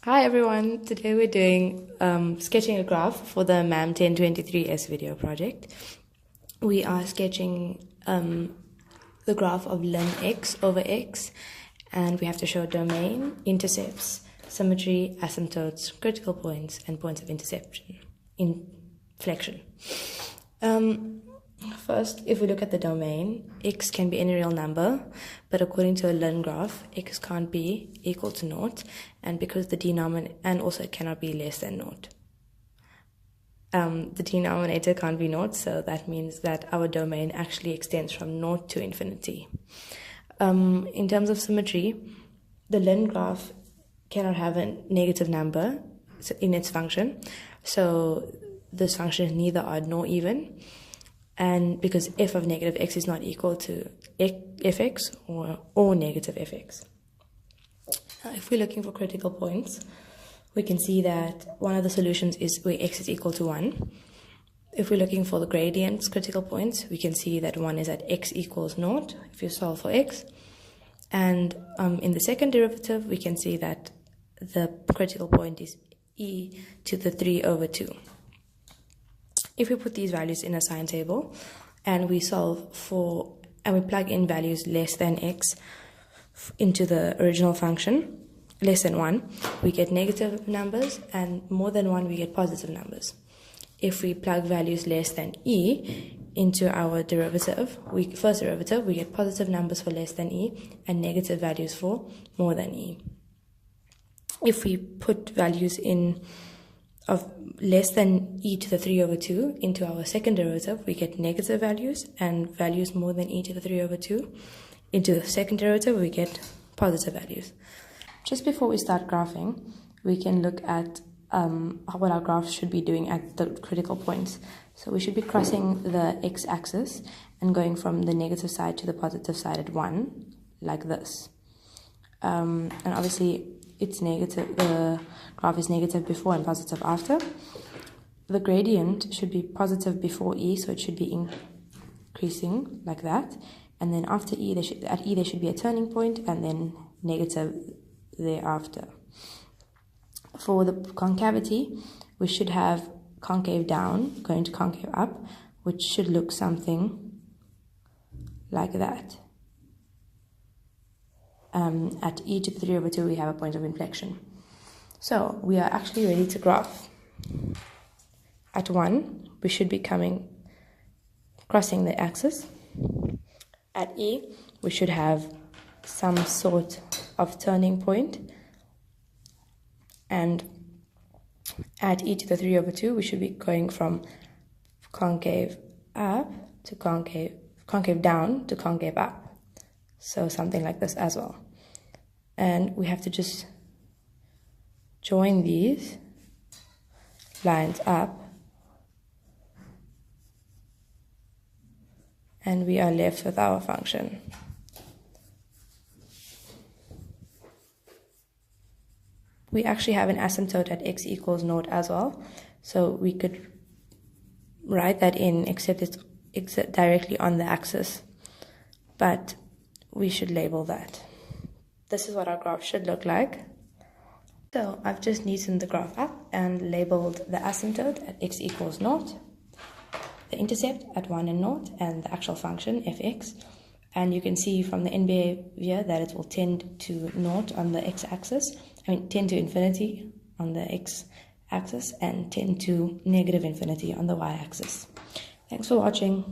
Hi everyone, today we're doing sketching a graph for the MAM1023S video project. We are sketching the graph of ln x over x, and we have to show domain, intercepts, symmetry, asymptotes, critical points, and points of inflection. First, if we look at the domain, x can be any real number, but according to a ln graph, x can't be equal to 0, and because the denominator, and also it cannot be less than 0. The denominator can't be 0, so that means that our domain actually extends from 0 to infinity. In terms of symmetry, the ln graph cannot have a negative number in its function, so this function is neither odd nor even. And because f of negative x is not equal to fx or negative fx. Now, if we're looking for critical points, we can see that one of the solutions is where x is equal to 1. If we're looking for the gradients critical points, we can see that one is at x equals 0 if you solve for x. And in the second derivative, we can see that the critical point is e to the 3 over 2. If we put these values in a sign table and we solve for, and we plug in values less than x into the original function, less than 1, we get negative numbers, and more than 1, we get positive numbers. If we plug values less than e into our derivative, first derivative, we get positive numbers for less than e and negative values for more than e. If we put values in of less than e to the 3 over 2 into our second derivative, we get negative values, and values more than e to the 3 over 2 into the second derivative, we get positive values. Just before we start graphing, we can look at what our graph should be doing at the critical points. So we should be crossing the x-axis and going from the negative side to the positive side at 1, like this. And obviously, it's negative. The graph is negative before and positive after. The gradient should be positive before e, so it should be increasing like that. And then after e, there should be a turning point, and then negative thereafter. For the concavity, we should have concave down going to concave up, which should look something like that. At e to the 3 over 2, we have a point of inflection. So we are actually ready to graph. At 1, we should be crossing the axis. At e, we should have some sort of turning point. And at e to the 3 over 2, we should be going from concave up to concave down to concave up. So something like this as well. And we have to just join these lines up, and we are left with our function. We actually have an asymptote at x equals 0 as well, so we could write that in, except it's directly on the axis, but we should label that. This is what our graph should look like. So I've just neatened the graph up and labeled the asymptote at x equals 0, the intercept at 1 and 0, and the actual function fx. And you can see from the end behavior that it will tend to 0 on the x-axis, tend to infinity on the x-axis, and tend to negative infinity on the y-axis. Thanks for watching.